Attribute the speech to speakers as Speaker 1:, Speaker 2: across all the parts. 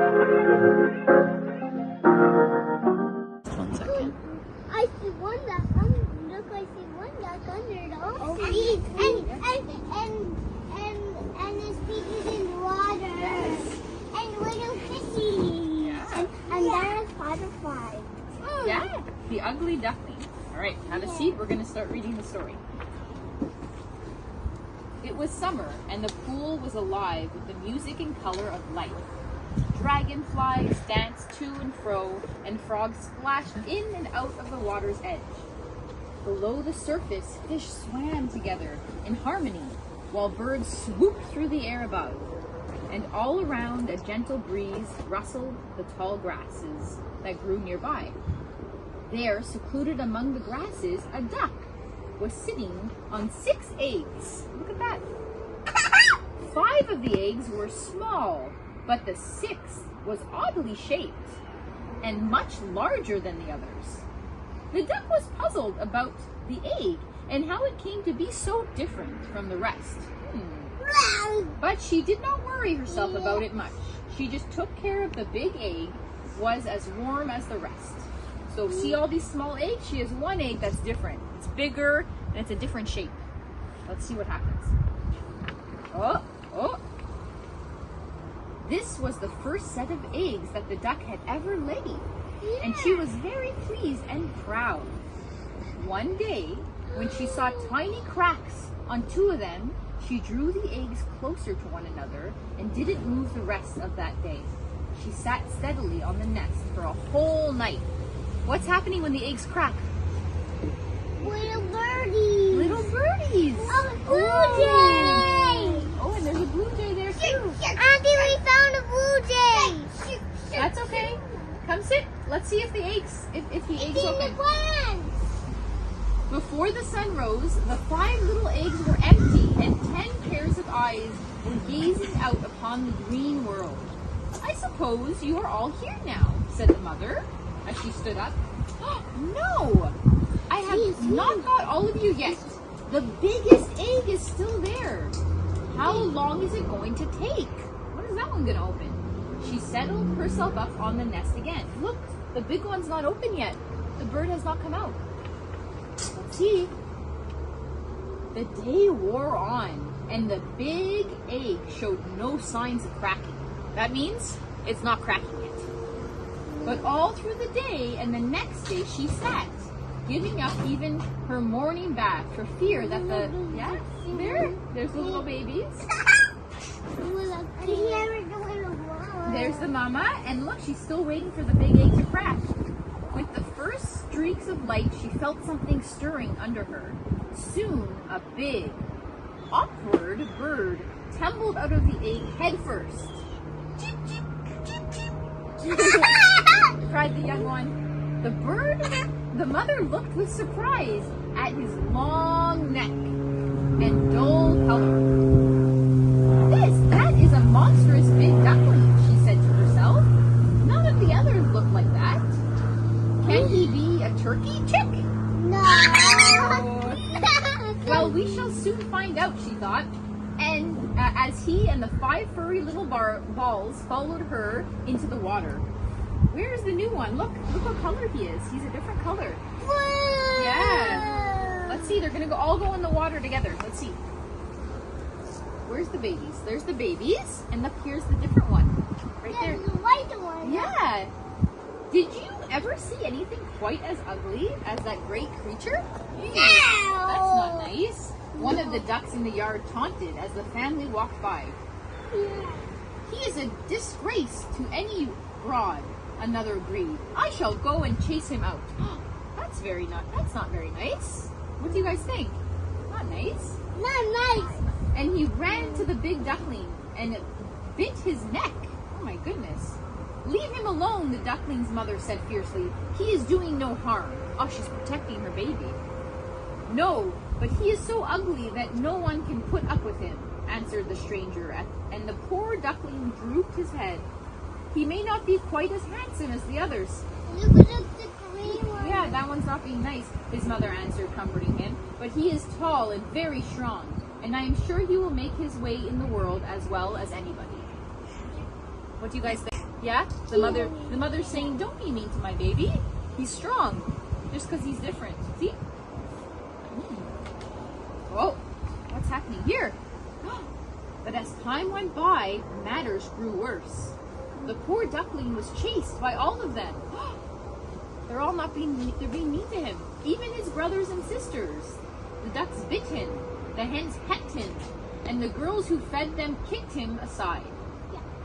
Speaker 1: 1 second.
Speaker 2: I see one duck. Look, I see one duck under the ocean. And his feet is in the water.
Speaker 1: Yes.
Speaker 2: And little fishies.
Speaker 1: Yeah.
Speaker 2: And there's butterfly.
Speaker 1: Yeah, the ugly duckling. All right, have a seat. We're going to start reading the story. It was summer, and the pool was alive with the music and color of life. Dragonflies danced to and fro, and frogs splashed in and out of the water's edge. Below the surface, fish swam together in harmony, while birds swooped through the air above. And all around, a gentle breeze rustled the tall grasses that grew nearby. There, secluded among the grasses, a duck was sitting on 6 eggs. Look at that. 5 of the eggs were small, but the 6th was oddly shaped and much larger than the others. The duck was puzzled about the egg and how it came to be so different from the rest. But she did not worry herself about it much. She just took care of the big egg was as warm as the rest. So see all these small eggs? She has one egg that's different. It's bigger and it's a different shape. Let's see what happens. Oh. This was the first set of eggs that the duck had ever laid, and she was very pleased and proud. One day, when she saw tiny cracks on 2 of them, she drew the eggs closer to one another and didn't move the rest of that day. She sat steadily on the nest for a whole night. What's happening when the eggs crack?
Speaker 2: Little birdies.
Speaker 1: Little birdies.
Speaker 2: Oh, blue jay.
Speaker 1: Oh, and there's a blue jay there too.
Speaker 2: Auntie, we found a blue jay.
Speaker 1: That's okay. Come sit. Let's see if the eggs, if the eggs
Speaker 2: It's in
Speaker 1: open.
Speaker 2: the plants.
Speaker 1: Before the sun rose, the 5 little eggs were empty, and 10 pairs of eyes were gazing out upon the green world. I suppose you are all here now, said the mother, as she stood up. No, I have not got all of you yet. The biggest egg is still there. How long is it going to take? When is that one going to open? She settled herself up on the nest again. Look, the big one's not open yet. The bird has not come out. Let's see. The day wore on, and the big egg showed no signs of cracking. That means it's not cracking yet. But all through the day and the next day she sat, giving up even her morning bath for fear that there's the little babies. There's the mama, and look, she's still waiting for the big egg to crack. With the first streaks of light, she felt something stirring under her. Soon, a big, awkward bird tumbled out of the egg head first. Cheep, cheep, cheep, cheep. Cried the young one. The mother looked with surprise at his long neck and dull color. That is a monstrous big duckling, she said to herself. None of the others look like that. Can he be a turkey chick?
Speaker 2: No.
Speaker 1: Well, we shall soon find out, she thought. And as he and the 5 furry little balls followed her into the water. Where is the new one? Look what color he is. He's a different color.
Speaker 2: Whoa.
Speaker 1: Yeah. Let's see. They're going to all go in the water together. Let's see. Where's the babies? There's the babies. And look, here's the different one. Right there.
Speaker 2: There's the white one.
Speaker 1: Yeah. Did you ever see anything quite as ugly as that great creature?
Speaker 2: No.
Speaker 1: That's not nice. One of the ducks in the yard taunted as the family walked by.
Speaker 2: Yeah.
Speaker 1: He is a disgrace to any broad, another agreed. I shall go and chase him out. That's not very nice. What do you guys think? Not nice.
Speaker 2: Not nice.
Speaker 1: And he ran to the big duckling and bit his neck. Oh my goodness. Leave him alone, the duckling's mother said fiercely. He is doing no harm. Oh, she's protecting her baby. No, but he is so ugly that no one can put up with him, answered the stranger, and the poor duckling drooped his head. He may not be quite as handsome as the others.
Speaker 2: Look at the green one.
Speaker 1: Yeah, that one's not being nice, his mother answered, comforting him. But he is tall and very strong, and I am sure he will make his way in the world as well as anybody. What do you guys think? Yeah? The mother's saying, don't be mean to my baby. He's strong. Just because he's different. See? Whoa, what's happening here? But as time went by, matters grew worse. The poor duckling was chased by all of them. They're being mean to him. Even his brothers and sisters. The ducks bit him, the hens pecked him, and the girls who fed them kicked him aside.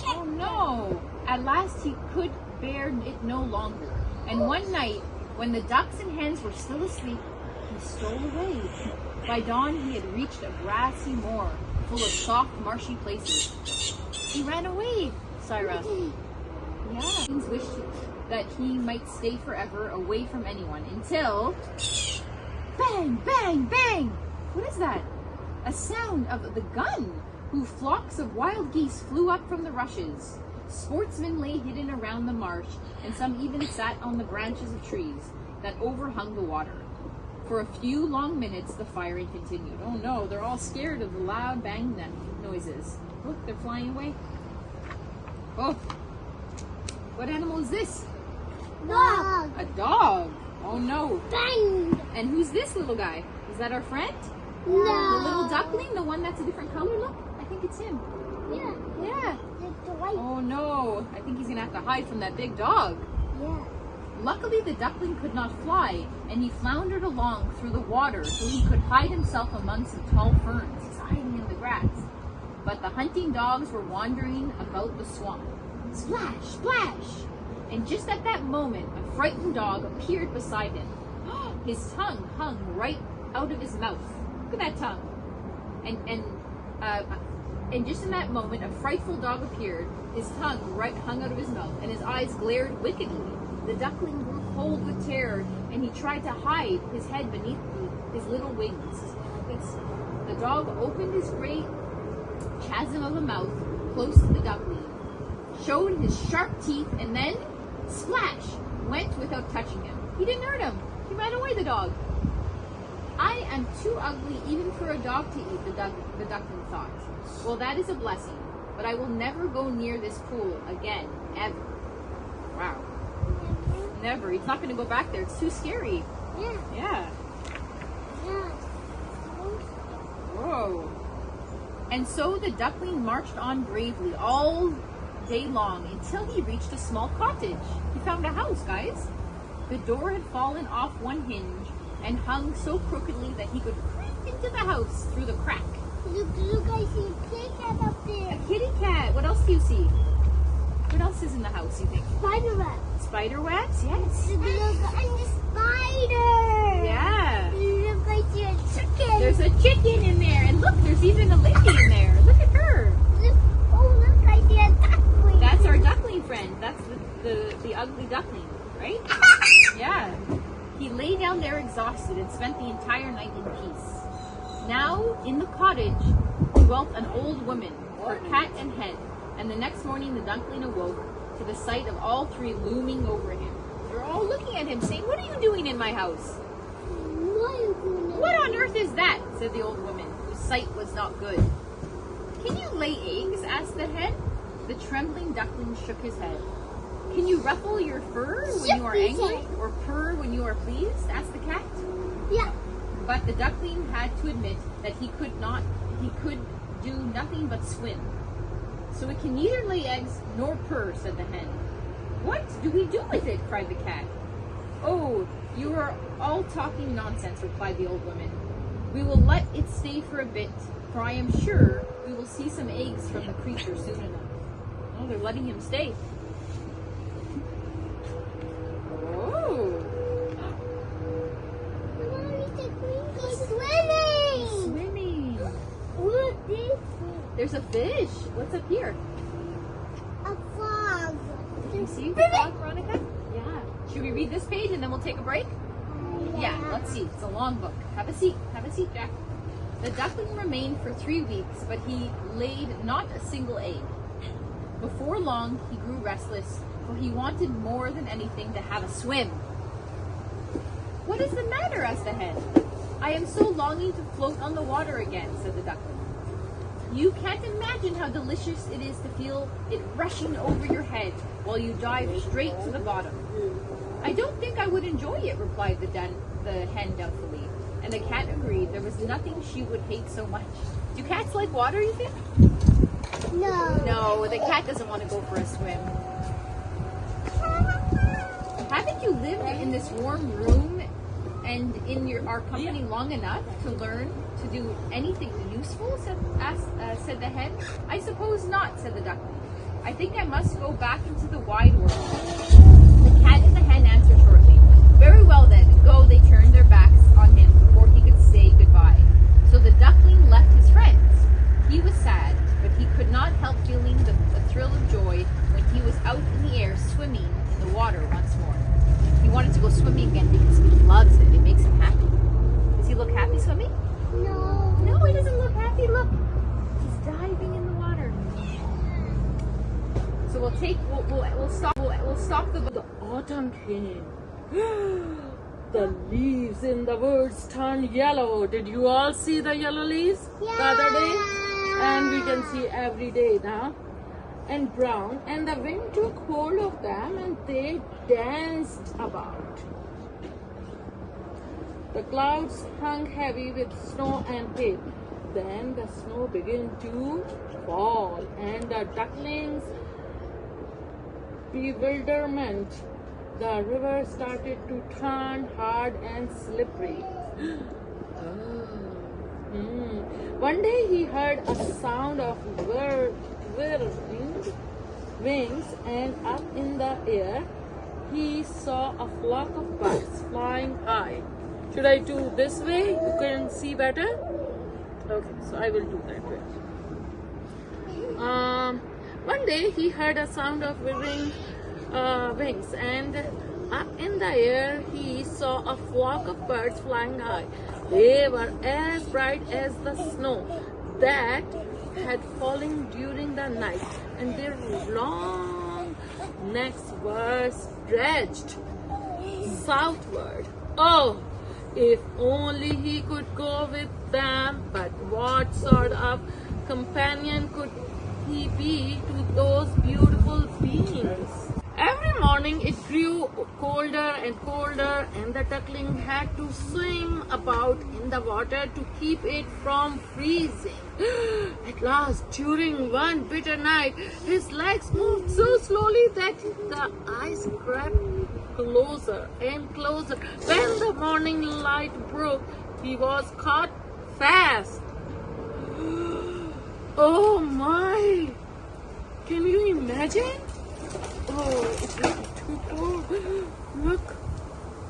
Speaker 1: Oh no! At last he could bear it no longer. And one night, when the ducks and hens were still asleep, he stole away. By dawn, he had reached a grassy moor full of soft, marshy places. He ran away, Syra. Yeah. Things wished that he might stay forever away from anyone until... Bang, bang, bang! What is that? A sound of the gun, whose flocks of wild geese flew up from the rushes. Sportsmen lay hidden around the marsh, and some even sat on the branches of trees that overhung the water. For a few long minutes, the firing continued. Oh no, they're all scared of the loud bang noises. Look, they're flying away. Oh, what animal is this?
Speaker 2: Dog.
Speaker 1: A dog. Oh no.
Speaker 2: Bang.
Speaker 1: And who's this little guy? Is that our friend?
Speaker 2: No.
Speaker 1: The little duckling, the one that's a different color? Look, I think it's him.
Speaker 2: Yeah.
Speaker 1: Yeah.
Speaker 2: It's white.
Speaker 1: Oh no, I think he's gonna have to hide from that big dog.
Speaker 2: Yeah.
Speaker 1: Luckily, the duckling could not fly, and he floundered along through the water so he could hide himself among some tall ferns. He's hiding in the grass. But the hunting dogs were wandering about the swamp. Splash, splash! And just at that moment, a frightened dog appeared beside him. His tongue hung right out of his mouth. Look at that tongue. And just in that moment, a frightful dog appeared. His tongue hung out of his mouth, and his eyes glared wickedly. The duckling grew cold with terror, and he tried to hide his head beneath his little wings. The dog opened his great chasm of a mouth close to the duckling, showed his sharp teeth, and then, splash, went without touching him. He didn't hurt him. He ran away, the dog. I am too ugly even for a dog to eat, the duckling thought. Well, that is a blessing, but I will never go near this pool again, ever. Wow. Never. He's not going to go back there. It's too scary.
Speaker 2: Yeah.
Speaker 1: Yeah.
Speaker 2: Yeah.
Speaker 1: Whoa. And so the duckling marched on bravely all day long until he reached a small cottage. He found a house, guys. The door had fallen off one hinge and hung so crookedly that he could creep into the house through the crack.
Speaker 2: Look, I see a kitty cat up there.
Speaker 1: A kitty cat. What else do you see? What else is in the house, you think?
Speaker 2: Spider web.
Speaker 1: Spider webs? Yes.
Speaker 2: Look, and the spider.
Speaker 1: Yeah.
Speaker 2: Look, I see a chicken.
Speaker 1: There's a chicken in there. And look, there's even a lady in there. Look at her.
Speaker 2: Look, look, I see a duckling.
Speaker 1: That's our duckling friend. That's the ugly duckling, right? Yeah. He lay down there exhausted and spent the entire night in peace. Now, in the cottage, dwelt an old woman, her cat and hen, and the next morning the duckling awoke to the sight of all three looming over him. They're all looking at him, saying, "What are you doing in my house?" "What on earth is that?" said the old woman, whose sight was not good. "Can you lay eggs?" asked the hen. The trembling duckling shook his head. "Can you ruffle your fur when you are angry, or purr when you are pleased?" asked the cat.
Speaker 2: Yeah.
Speaker 1: But the duckling had to admit that he could do nothing but swim. "So it can neither lay eggs nor purr," said the hen. "What do we do with it?" cried the cat. "Oh, you are all talking nonsense," replied the old woman. "We will let it stay for a bit, for I am sure we will see some eggs from the creature soon enough." Oh, they're letting him stay. Oh.
Speaker 2: He's swimming.
Speaker 1: Swimming.
Speaker 2: Look, this
Speaker 1: There's a fish. What's up here?
Speaker 2: a frog.
Speaker 1: Can you see the frog, Veronica? Yeah. Should we read this page and then we'll take a break? Yeah, let's see. It's a long book. Have a seat. Have a seat, Jack. The duckling remained for 3 weeks, but he laid not a single egg. Before long, he grew restless, for he wanted more than anything to have a swim. "What is the matter?" asked the hen. "I am so longing to float on the water again," said the duckling. You can't imagine how delicious it is to feel it rushing over your head while you dive straight to the bottom. I don't think I would enjoy it, replied the hen doubtfully. And the cat agreed there was nothing she would hate so much. Do cats like water, you think?
Speaker 2: No.
Speaker 1: No, the cat doesn't want to go for a swim. Haven't you lived in this warm room and in our company long enough to learn to do anything useful? Said the hen. I suppose not, said the duckling. I think I must go back into the wide world. The cat and the hen answered shortly. Very well then, go. They turned their backs on him before he could say goodbye. So the duckling left his friends. He was sad, but he could not help feeling the thrill of joy when he was out in the air swimming in the water once more. He wanted to go swimming again because he loves it. It makes him happy. Does he look happy swimming?
Speaker 2: No.
Speaker 1: No, he doesn't look happy. Look, he's diving in the water. So we'll stop the
Speaker 3: autumn came. The leaves in the woods turned yellow. Did you all see the yellow leaves the other day? And we can see every day now. And brown. And the wind took hold of them and they danced about. The clouds hung heavy with snow and hail. Then the snow began to fall and the ducklings' bewilderment, the river started to turn hard and slippery. One day he heard a sound of whirring wings, and up in the air he saw a flock of birds flying high. Should I do this way? You can see better? Okay, so I will do that way. One day he heard a sound of whirring wings, and up in the air he saw a flock of birds flying high. They were as bright as the snow that had fallen during the night, and their long necks were stretched southward. Oh, if only he could go with them, but what sort of companion could he be to those beautiful beings? Every morning it grew colder and colder, and the duckling had to swim about in the water to keep it from freezing. At last, during one bitter night, his legs moved so slowly that the ice crept closer and closer. When the morning light broke, he was caught fast. Oh my! Can you imagine? Oh, it's too cold. Look,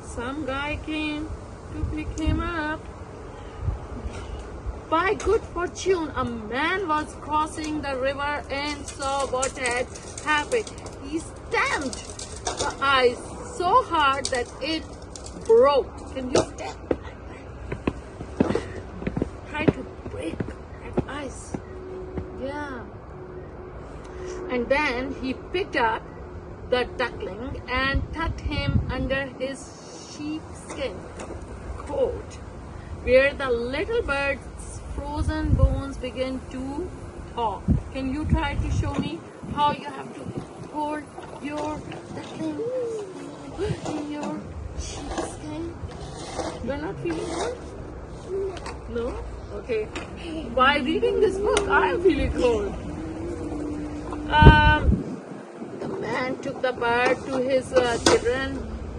Speaker 3: some guy came to pick him up. By good fortune, a man was crossing the river and saw what had happened. He stamped the ice so hard that it broke. Can you stamp? Try to break that ice. Yeah. And then he picked up the duckling and tucked him under his sheepskin coat, where the little bird's frozen bones began to thaw. Can you try to show me how you have to hold your duckling in your sheepskin? You're not feeling cold? No? Okay. While reading this book, I'm feeling cold. The man took the bird to his children,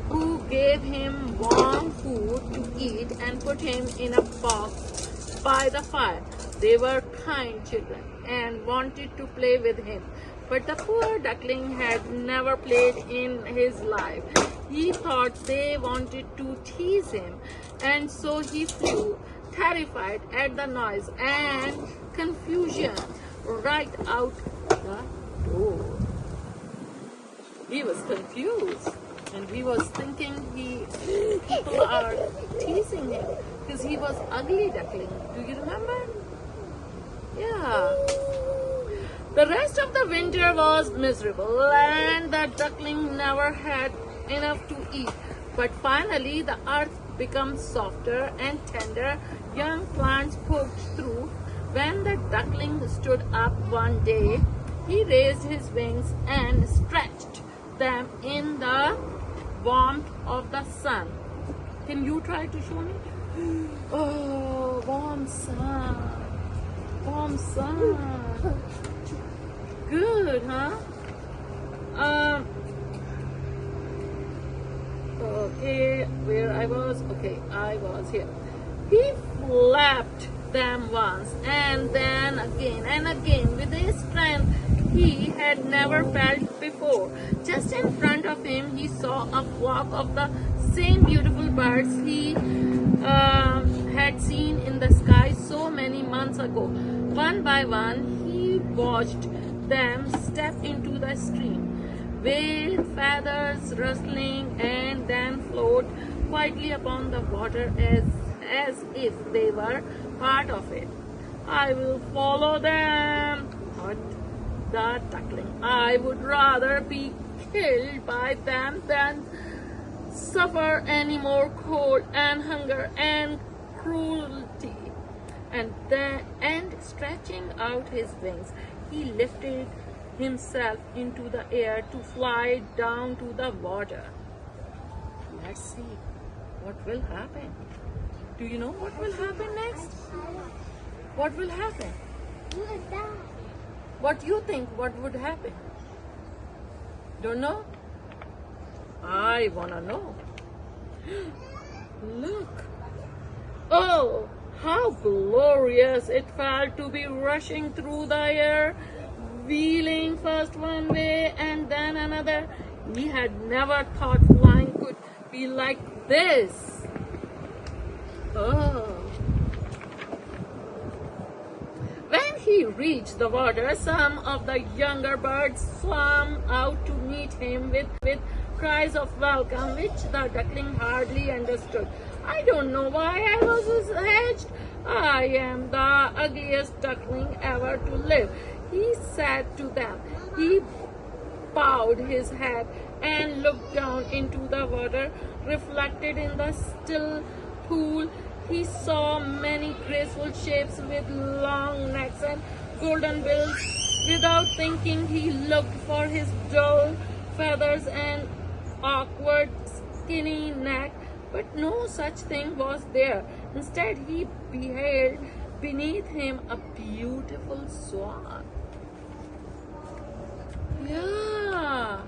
Speaker 3: who gave him warm food to eat and put him in a box by the fire. They were kind children and wanted to play with him. But the poor duckling had never played in his life. He thought they wanted to tease him, and so he flew, terrified at the noise and confusion, right out the door. He was confused, and he was thinking people are teasing him because he was ugly duckling. Do you remember? Yeah. The rest of the winter was miserable, and the duckling never had enough to eat. But finally, the earth became softer and tender. Young plants poked through When the duckling stood up one day, he raised his wings and stretched them in the warmth of the sun. Can you try to show me? Oh, warm sun. Warm sun. Good, huh? Okay, where I was? Okay, I was here. He flapped them once and then again and again with a strength he had never felt before. Just in front of him, he saw a flock of the same beautiful birds he had seen in the sky so many months ago. One by one, he watched them step into the stream, with feathers rustling, and then float quietly upon the water as if they were part of it. I will follow them, thought the duckling. I would rather be killed by them than suffer any more cold and hunger and cruelty. And stretching out his wings, he lifted himself into the air to fly down to the water. Let's see what will happen. Do you know what will happen next? What will happen? What do you think? What would happen? Don't know? I wanna know. Look. Oh, how glorious it felt to be rushing through the air, wheeling first one way and then another. He had never thought flying could be like this. Oh. When he reached the water, some of the younger birds swam out to meet him with cries of welcome, which the duckling hardly understood. I don't know why I was hatched. I am the ugliest duckling ever to live, he said to them. He bowed his head and looked down into the water. Reflected in the still pool, he saw many graceful shapes with long necks and golden bills. Without thinking, he looked for his dull feathers and awkward skinny neck, but no such thing was there. Instead, he beheld beneath him a beautiful swan. Yeah.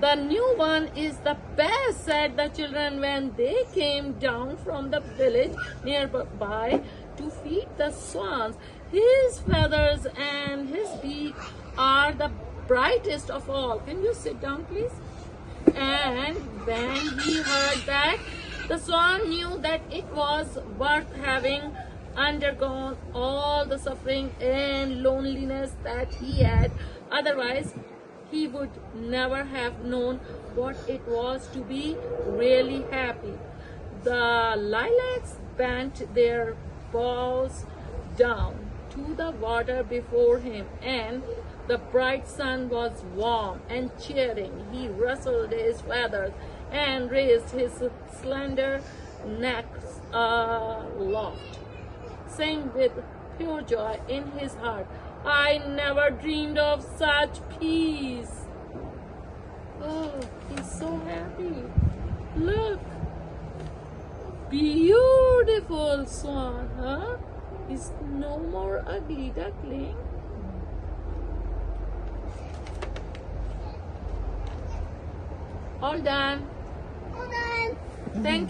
Speaker 3: The new one is the best, said the children when they came down from the village nearby to feed the swans. His feathers and his beak are the brightest of all. Can you sit down, please? And when he heard that, the swan knew that it was worth having undergone all the suffering and loneliness that he had. Otherwise, he would never have known what it was to be really happy. The lilacs bent their boughs down to the water before him, and the bright sun was warm and cheering. He rustled his feathers and raised his slender neck aloft, saying with pure joy in his heart, I never dreamed of such peace. Oh, he's so happy. Look. Beautiful swan, huh? He's no more ugly duckling. All done.
Speaker 2: All done.
Speaker 3: Thank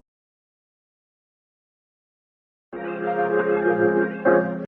Speaker 3: you.